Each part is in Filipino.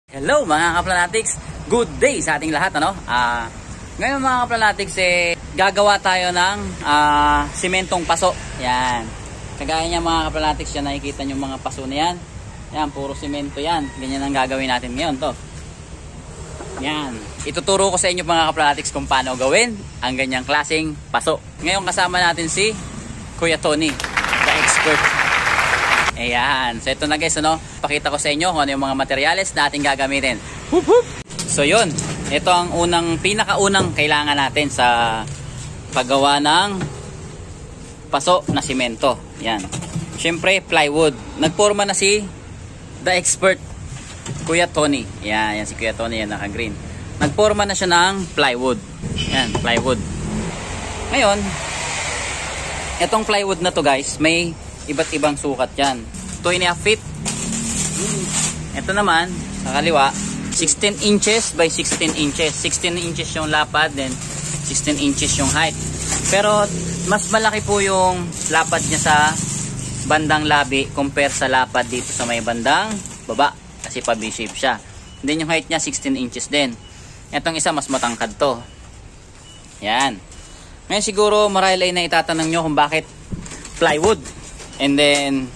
Hello mga kaplanatics, good day sa ating lahat ano. Ngayon mga kaplanatics gagawa tayo ng simentong paso. Yan. Kagaya niya mga kaplanatics, yan nakikita niyo mga paso na yan. Yan, puro simento yan. Ganyan ang gagawin natin ngayon to. Yan. Ituturo ko sa inyo mga kaplanatics kung paano gawin ang ganyang klaseng paso. Ngayon kasama natin si Kuya Tony, the expert. Ayan. So ito na guys, ano? Pakita ko sa inyo kung ano yung mga materyales na ating gagamitin. Hup, hup. So yun. Ito ang pinakaunang kailangan natin sa paggawa ng paso na simento. Yan. Siyempre, plywood. Nagporma na si the expert, Kuya Tony. Yan si Kuya Tony, yan naka-green. Nagporma na siya ng plywood. Yan, plywood. Ngayon, itong plywood na to guys, may iba't ibang sukat yan. 2.5 feet. Ito naman sa kaliwa 16 inches by 16 inches. 16 inches yung lapad, then 16 inches yung height. Pero mas malaki po yung lapad niya sa bandang labi compare sa lapad dito sa may bandang baba, kasi pa V-shape siya. Then yung height niya 16 inches din. Itong isa mas matangkad to. Yan. Ngayon siguro marahil ay na itatanong nyo kung bakit plywood. And then,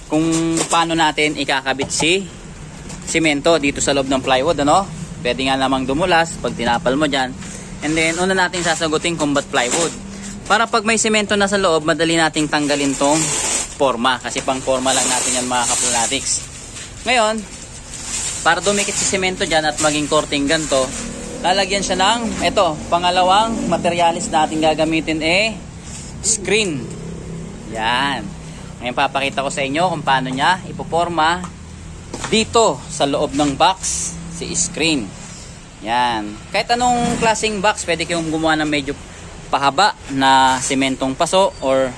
kung paano natin ikakabit si simento dito sa loob ng plywood, ano? Pwede nga namang dumulas pag tinapal mo dyan. And then, una natin sasagutin kung ba't plywood. Para pag may simento na sa loob, madali nating tanggalin tong forma. Kasi pang forma lang natin yan mga kaplanatics. Ngayon, para dumikit si simento dyan at maging korting ganito, lalagyan siya ng, ito, pangalawang materialis na ating gagamitin screen. Yan. Ngayon papakita ko sa inyo kung paano niya ipoporma dito sa loob ng box si screen. Yan. Kahit anong klaseng box, pwede kayong gumawa ng medyo pahaba na simentong paso, or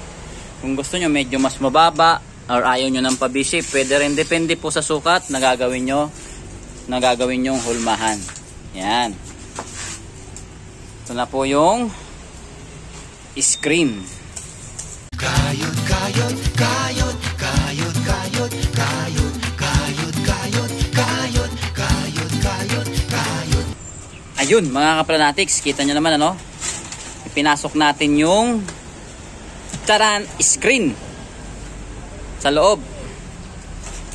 kung gusto nyo medyo mas mababa, or ayaw nyo ng pa-V-shape, pwede rin. Depende po sa sukat na gagawin nyong hulmahan. Yan. Ito na po yung screen. Kayod, kayod, kayod, kayod, kayod, kayod, kayod, kayod, kayod, kayod, kayod, kayod. Ayun mga kaplanatics, kita nyo naman ano, ipinasok natin yung taran screen sa loob.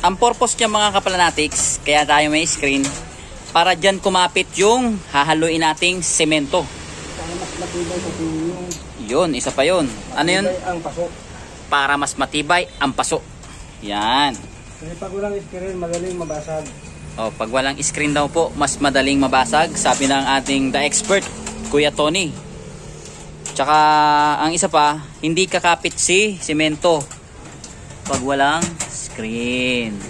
Ang purpose niya mga kaplanatics, kaya tayo may screen, para dyan kumapit yung hahaluin nating semento. Yun, isa pa yun. Ano yun? Ang paso. Para mas matibay ang paso. Yan. Kasi pag walang screen, madaling mabasag. O, pag walang screen daw po, mas madaling mabasag. Sabi ng ating the expert, Kuya Tony. Tsaka, ang isa pa, hindi kakapit si simento pag walang screen.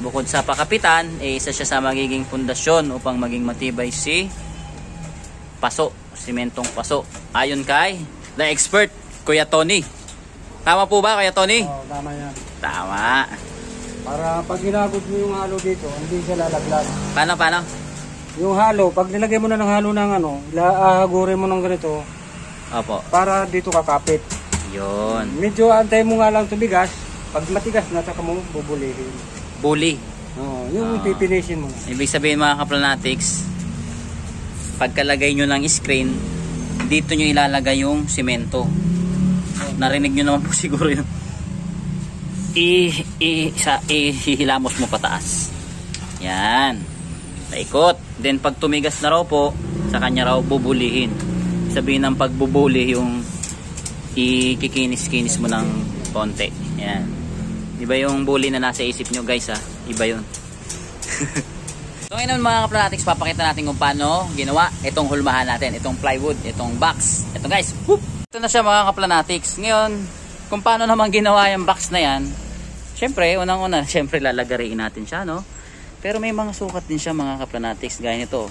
Bukod sa pakapitan, isa siya sa magiging pundasyon upang maging matibay si paso, simentong paso. Ayon kay the expert, Kuya Tony. Tama po ba, Kuya Tony? Oo, tama yan. Tama. Para pag ginagod mo yung halo dito, hindi siya lalaglag. Paano? Yung halo, pag nilagay mo na ng halo ng ilahagurin mo ng ganito, Opo. para dito kakapit. Yun. Medyo antay mo nga lang tumigas. Pag matigas na, saka mo bubulihin. Bully. Oo, yung pipinisin mo. Ibig sabihin mga kaplanatics, pagkalagay nyo ng screen, dito nyo ilalagay yung simento. Narinig nyo naman po siguro yun. Ihilamos mo pataas. Yan. Paikot. Then pag tumigas na raw po, sa kanya raw bubulihin. Sabihin ng pagbubuli yung ikikinis-kinis mo ng konti. Yan. Iba yung bully na nasa isip nyo guys ha. Iba yun. So ngayon mga kaplanatics, papakita natin kung paano ginawa itong hulmahan natin, itong plywood, itong box. Ito guys, whoop! Ito na siya mga kaplanatics. Ngayon, kung paano naman ginawa yung box na yan, syempre, unang-una, syempre lalagariin natin siya, no? Pero may mga sukat din siya mga kaplanatics, gaya nito.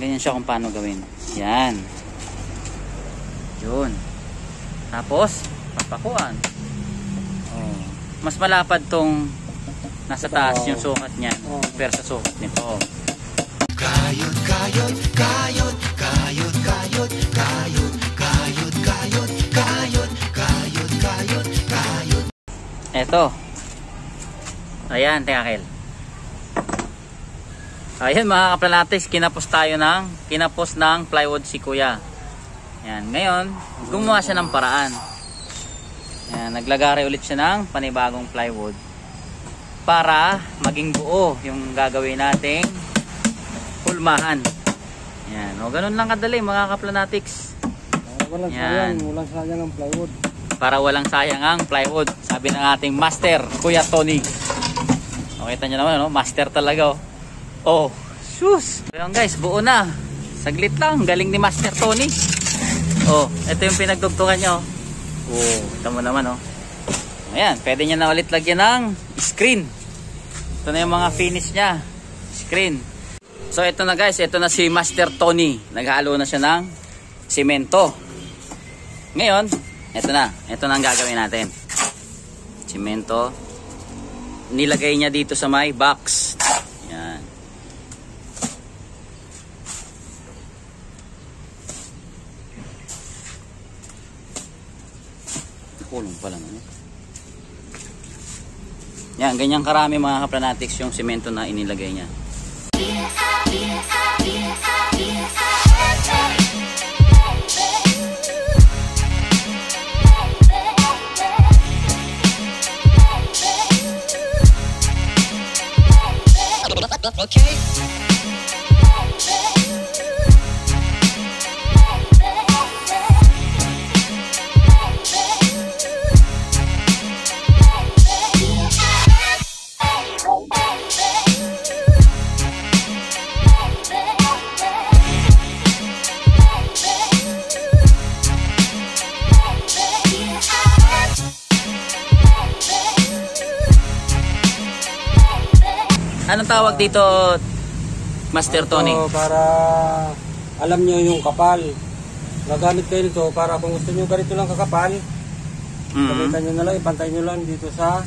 Ganyan siya kung paano gawin. Yan. Yun. Tapos, papakuan. Oh. Mas malapad tong nasa taas yung sukat niya pero sa sukat nito. Kayod, kayod, kayod, kayod, kayod, kayod, kayod, kayod, kayod, kayod, kayod, kayod. Eto. Ayan, teka Kel. Ayan mga kaplanatics, kinapos ng plywood si Kuya. Yan, ngayon gumawa siya ng paraan. Yan, naglagari ulit siya ng panibagong plywood para maging buo yung gagawin nating pulmahan. Yan, o ganun lang kadali mga kaplanatics. Walang sayang ang plywood. Para walang sayang ang plywood. Sabi ng ating master, Kuya Tony. O, kita nyo naman, no? Master talaga. Oh, sus! Ayan guys, buo na. Saglit lang, galing ni Master Tony. Oh, ito yung pinagdugtungan niya. Oh, kita mo naman, oh. Ayan, pwede niya na ulit lagyan ng screen. Ito na yung mga finish niya. Screen. So, ito na guys, ito na si Master Tony. Naghalo na siya ng simento. Ngayon, ito na ang gagawin natin. Simento. Nilagay niya dito sa may box. Yan. Kulong pa lang. Yan, ganyan karami mga kaplanatics yung simento na inilagay niya. Okay. Anong tawag dito, Master Tony? So, para alam nyo yung kapal. Gagamit kayo nito para kung gusto nyo ganito lang kakapal, gamitan nyo na lang, ipantay nyo lang dito sa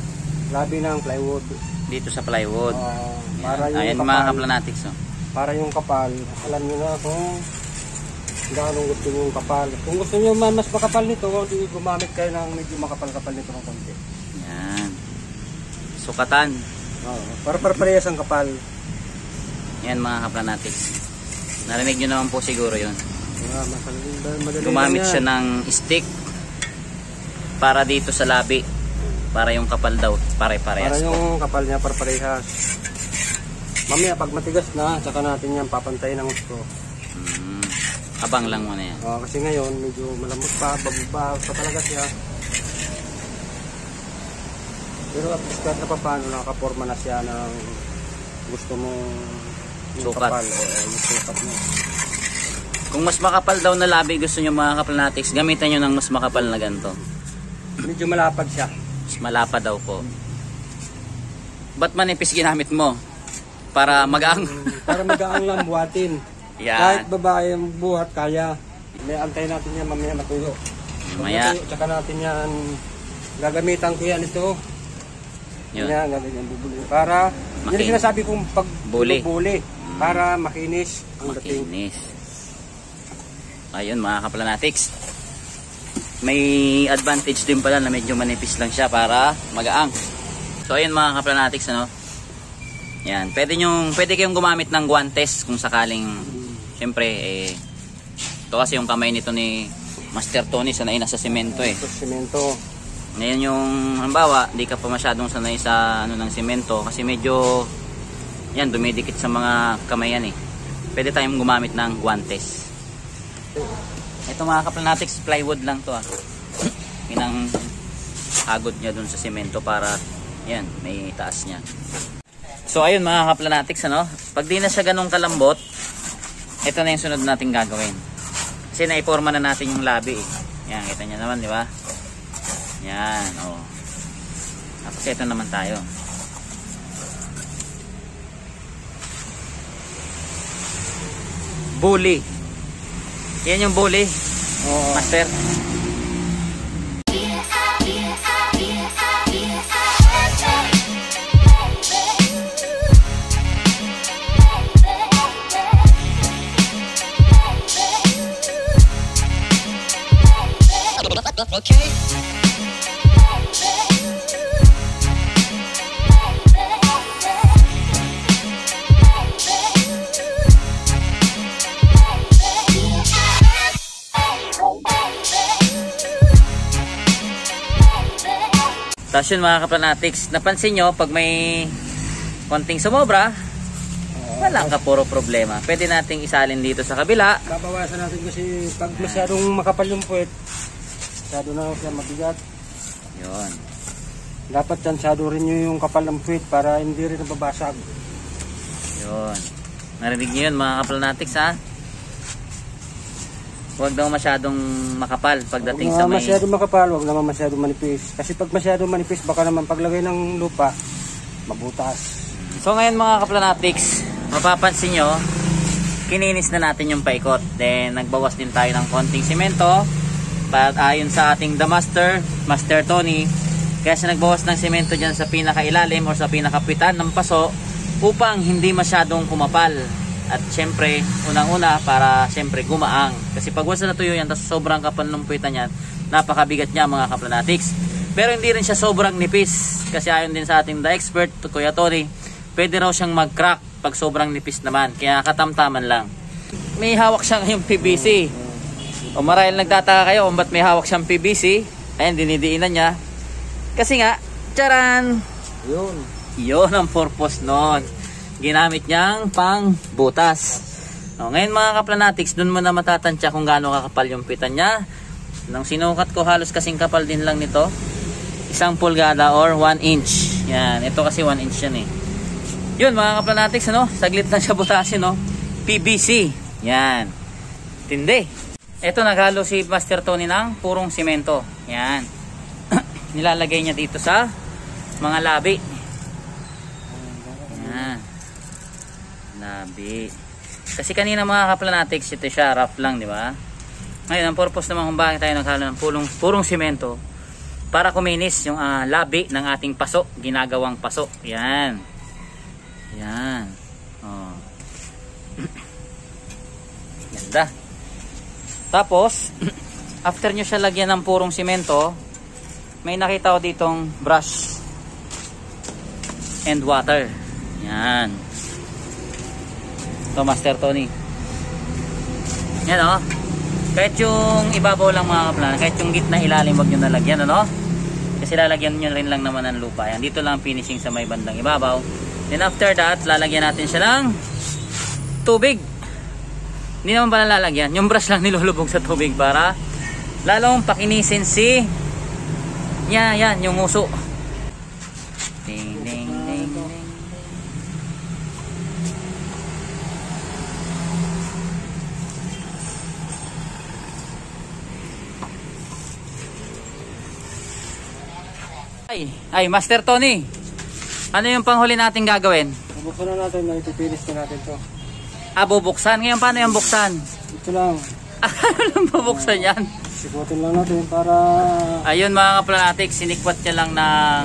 labi ng plywood. Dito sa plywood. Para yung ayan kapal, mga kaplanatics. Oh. para yung kapal, alam nyo na kung gaano gusto nyo yung kapal. Kung gusto nyo mas makapal nito, gumamit kayo ng medyo makapal-kapal nito ng konti. Yan. Sukatan. Para parehas ang kapal. Yan mga kaplanatics. Narinig nyo naman po siguro yun. Madali Gumamit siya ng stick para dito sa labi. Para yung kapal daw pare-parehas. Para yung kapal niya parehas. Mamaya pag matigas na, saka natin yan papantayin ng gusto. Abang lang muna yan. Kasi ngayon medyo malambot pa, bababa pa talaga siya. Pero at least kahit na pa paano nakaporma na siya ng gusto mong sukat. Kapal, yung sukat mo. Kung mas makapal daw na labi gusto nyo mga kaplanatics, gamitan nyo ng mas makapal na ganito. Medyo malapad siya. Mas malapad daw po. Ba't manipis ginamit mo? Para magaang. Para magaang lang buhatin. Yan. Kahit babae ang buhat, kaya. May antay natin yan mamaya matuyo. Mamaya. Tsaka natin yan, gagamitan ko yan ito. Yun. Yan, gagawin bubuli. Para, yun yung sinasabi kong pagbuli. Para makinis ang dating. Makinis. Ayun mga kaplanatics. May advantage din pala na medyo manipis lang siya para magaang. So ayun mga kaplanatics, ano? Yan, pwede kayong gumamit ng guantes kung sakaling syempre ito kasi yung kamay nito ni Master Tony sanay na sa semento Semento. Ngayon yung halimbawa, di ka pa masyadong sanay sa ng semento kasi medyo yan dumidikit sa mga kamay yan eh. Pwede tayong gumamit ng guantes. Ito mga kaplanatics, plywood lang to Inang hagod niya dun sa semento para yan, may taas niya. So ayun mga kaplanatics, ano? Pag di na siya ganun kalambot, ito na yung sunod nating gagawin. Kasi naiporma na natin yung labi eh. Yan, kita niya naman, di ba? Yan, oh. Tapos ito naman tayo. Bully. Yan yung bully. Master. Okay. Tapos yun mga kaplanatics, napansin nyo pag may konting sumobra, walang ka puro problema. Pwede nating isalin dito sa kabila. Babawasan natin kasi pag masyadong makapal yung puwet, masyado na siya mabigat. Yun. Dapat tsansado rin nyo yung kapal ng puwet para hindi rin nababasag. Yun. Narinig nyo yun mga kaplanatics ha. Huwag daw masyadong makapal pagdating sa may... masyadong makapal, huwag naman masyadong manipis. Kasi pag masyadong manipis, baka naman paglagay ng lupa, mabutas. So ngayon mga kaplanatics, mapapansin nyo, kininis na natin yung paikot. Then nagbawas din tayo ng konting simento. Ayon sa ating The Master Tony, kaya siya nagbawas ng simento dyan sa pinakailalim o sa pinakapitan ng paso upang hindi masyadong kumapal. At syempre, unang-una para syempre gumaang. Kasi pag once na natuyo yan, tapos sobrang kapal ng puwitan yan, napakabigat niya mga kaplanatics. Pero hindi rin siya sobrang nipis. Kasi ayon din sa ating The Expert, Kuya Tony, pwede raw siyang mag-crack pag sobrang nipis naman. Kaya katamtaman lang. May hawak siya ngayong PVC. O marahil nagtataka kayo kung ba't may hawak siyang PVC. Ayan, dinidiinan niya. Kasi nga, tsaran! Yun ang purpose nun. Ginamit niyang pang butas. O, ngayon mga kaplanatics, dun mo na matatansya kung gaano kakapal yung pitan niya. Nang sinukat ko, halos kasing kapal din lang nito. 1 pulgada or 1 inch. Yan, ito kasi 1 inch yan eh. Yun mga kaplanatics, ano? Saglit lang siya butasin, no? PVC. Yan. Tindi. Ito, naghalo si Master Tony ng purong simento. Yan. Nilalagay niya dito sa mga labi. Yan. Labi. Kasi kanina mga kaplanatics, ito siya, rough lang, di ba? Ngayon, ang purpose naman kung bakit tayo naghalo ng purong simento, para kuminis yung labi ng ating paso, ginagawang paso. Yan. Yan. Oh. Ganda. Tapos, after nyo siya lagyan ng purong simento, may nakita ko ditong brush and water. Yan. Ito, Master Tony. Yan o. Kahit yung ibabaw lang mga kaplan, kahit yung gitna ilalim, wag nyo nalagyan, ano? Kasi lalagyan nyo rin lang naman ng lupa. Yan. Dito lang finishing sa may bandang ibabaw. Then after that, lalagyan natin siya ng tubig. Hindi naman pala lalagyan. Yung brush lang nilulubog sa tubig para lalong pakinisin si yan, yung uso. Ding, ding, ding, ding. Ay, Master Tony. Ano yung panghuli natin gagawin? Bubuksan na natin, ipipilis na natin to. Bubuksan. Ngayon paano yung buksan? Ito lang. Ano bubuksan yan? Sikutin lang natin para... Ayun mga kaplanatics, sinikwat niya lang ng...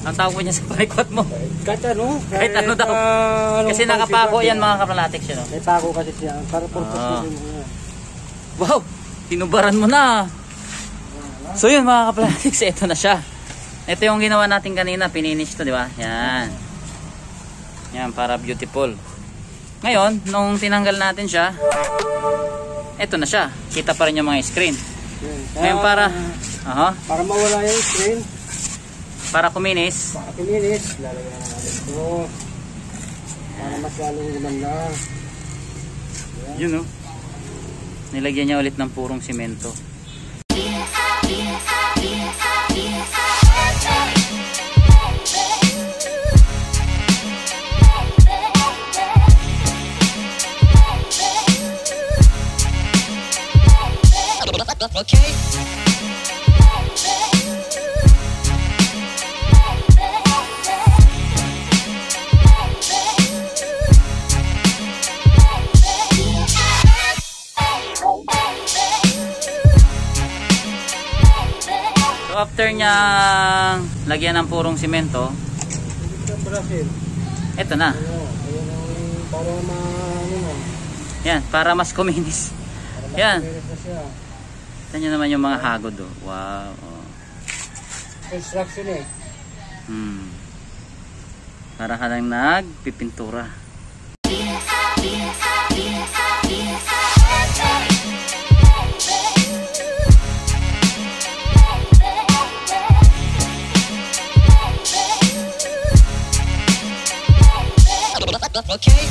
Ang tawag mo niya sa panikwat mo? Kahit ano. Kahit ano daw. Kasi nakapako yan mga kaplanatics yun. May pako kasi siya. Para purpose natin yan. Wow! Tinubaran mo na. So yun mga kaplanatics, ito na siya. Ito yung ginawa natin kanina, pininish to, di ba? Yan. Yan, para beautiful. Ngayon, nung tinanggal natin siya, ito na siya. Kita pa rin yung mga screen. Ngayon para para mawala yung screen, para kuminis, lalagyan natin ito. Para mas lalong gumanda. Yun o. Nilagyan niya ulit ng purong simento. Okay. So after niya lagyan ng purong simento, ito na. Yan, para mas kuminis. Yan. Ito nyo naman yung mga hagod. Oh. Wow. Oh. Construction eh. Para ka lang nagpipintura. Okay.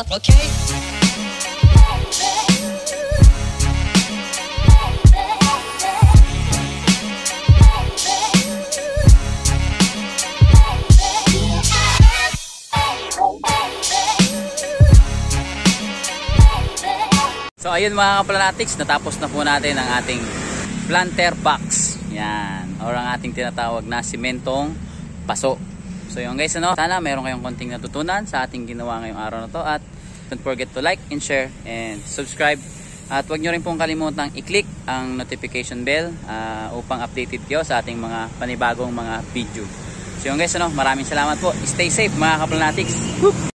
Okay. So ayun mga kaplanatics, natapos na po natin ang ating planter box. Yan, or ang ating tinatawag na simentong paso. So yun guys, ano, sana meron kayong konting natutunan sa ating ginawa ngayong araw na to. At don't forget to like and share and subscribe. At huwag nyo rin pong kalimutang i-click ang notification bell upang updated kayo sa ating mga panibagong mga video. So yun guys, ano, maraming salamat po. Stay safe mga kaplanatics. Woo!